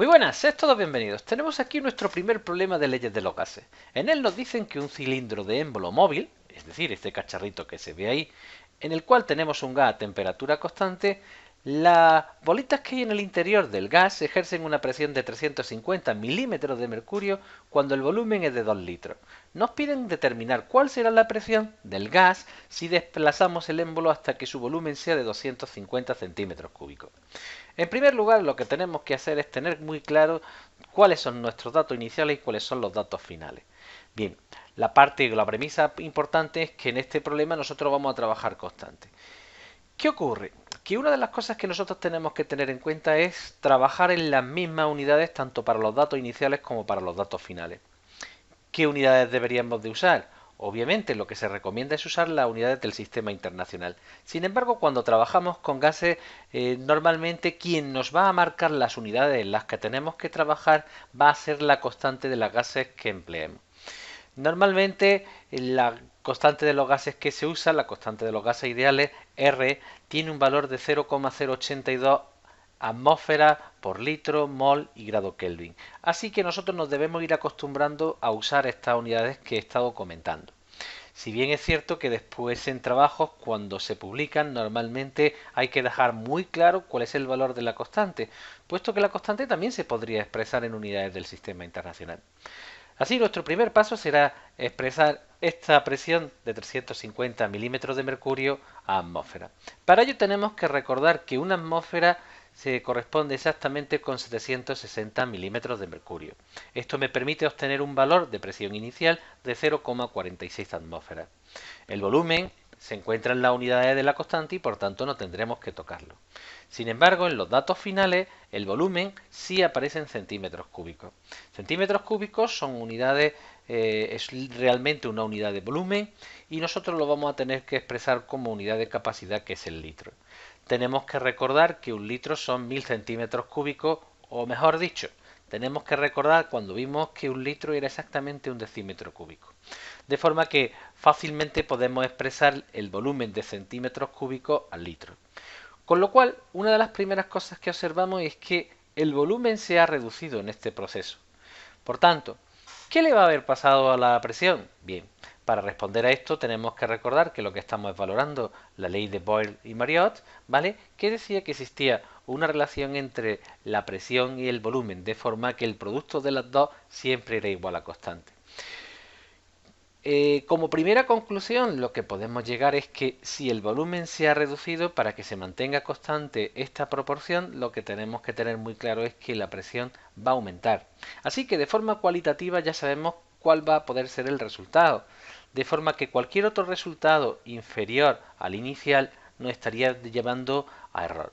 Muy buenas, sed todos bienvenidos. Tenemos aquí nuestro primer problema de leyes de los gases. En él nos dicen que un cilindro de émbolo móvil, es decir, este cacharrito que se ve ahí, en el cual tenemos un gas a temperatura constante, las bolitas que hay en el interior del gas ejercen una presión de 350 milímetros de mercurio cuando el volumen es de 2 litros. Nos piden determinar cuál será la presión del gas si desplazamos el émbolo hasta que su volumen sea de 250 centímetros cúbicos. En primer lugar, lo que tenemos que hacer es tener muy claro cuáles son nuestros datos iniciales y cuáles son los datos finales. Bien, la premisa importante es que en este problema nosotros vamos a trabajar constante. ¿Qué ocurre? Que una de las cosas que nosotros tenemos que tener en cuenta es trabajar en las mismas unidades tanto para los datos iniciales como para los datos finales. ¿Qué unidades deberíamos de usar? Obviamente lo que se recomienda es usar las unidades del sistema internacional. Sin embargo, cuando trabajamos con gases, normalmente quien nos va a marcar las unidades en las que tenemos que trabajar va a ser la constante de los gases que empleemos. Normalmente la constante de los gases que se usa, la constante de los gases ideales, R, tiene un valor de 0,082 atmósferas por litro, mol y grado Kelvin. Así que nosotros nos debemos ir acostumbrando a usar estas unidades que he estado comentando. Si bien es cierto que después en trabajos, cuando se publican, normalmente hay que dejar muy claro cuál es el valor de la constante, puesto que la constante también se podría expresar en unidades del sistema internacional. Así, nuestro primer paso será expresar esta presión de 350 milímetros de mercurio a atmósfera. Para ello tenemos que recordar que una atmósfera se corresponde exactamente con 760 milímetros de mercurio. Esto me permite obtener un valor de presión inicial de 0,46 atmósferas. El volumen se encuentra en las unidades de la constante y por tanto no tendremos que tocarlo. Sin embargo, en los datos finales, el volumen sí aparece en centímetros cúbicos. Centímetros cúbicos son unidades, es realmente una unidad de volumen y nosotros lo vamos a tener que expresar como unidad de capacidad, que es el litro. Tenemos que recordar que un litro son 1000 centímetros cúbicos, o mejor dicho, tenemos que recordar cuando vimos que un litro era exactamente un decímetro cúbico. De forma que fácilmente podemos expresar el volumen de centímetros cúbicos al litro. Con lo cual, una de las primeras cosas que observamos es que el volumen se ha reducido en este proceso. Por tanto, ¿qué le va a haber pasado a la presión? Bien, para responder a esto tenemos que recordar que lo que estamos es valorando la ley de Boyle y Marriott, ¿vale? Que decía que existía una relación entre la presión y el volumen, de forma que el producto de las dos siempre era igual a constante. Como primera conclusión, lo que podemos llegar es que si el volumen se ha reducido, para que se mantenga constante esta proporción, lo que tenemos que tener muy claro es que la presión va a aumentar. Así que de forma cualitativa ya sabemos cuál va a poder ser el resultado. De forma que cualquier otro resultado inferior al inicial nos estaría llevando a error.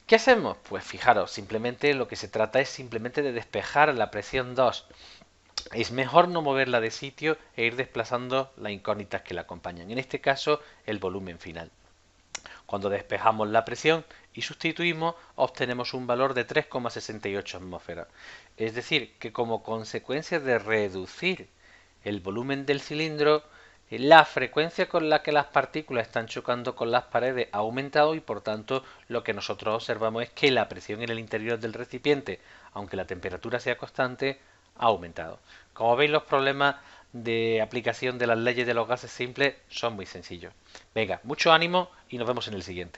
¿Qué hacemos? Pues fijaros, simplemente lo que se trata es simplemente de despejar la presión 2. Es mejor no moverla de sitio e ir desplazando las incógnitas que la acompañan. En este caso, el volumen final. Cuando despejamos la presión y sustituimos, obtenemos un valor de 3,68 atmósferas. Es decir, que como consecuencia de reducir el volumen del cilindro, la frecuencia con la que las partículas están chocando con las paredes ha aumentado y por tanto lo que nosotros observamos es que la presión en el interior del recipiente, aunque la temperatura sea constante, ha aumentado. Como veis, los problemas de aplicación de las leyes de los gases simples son muy sencillos. Venga, mucho ánimo y nos vemos en el siguiente.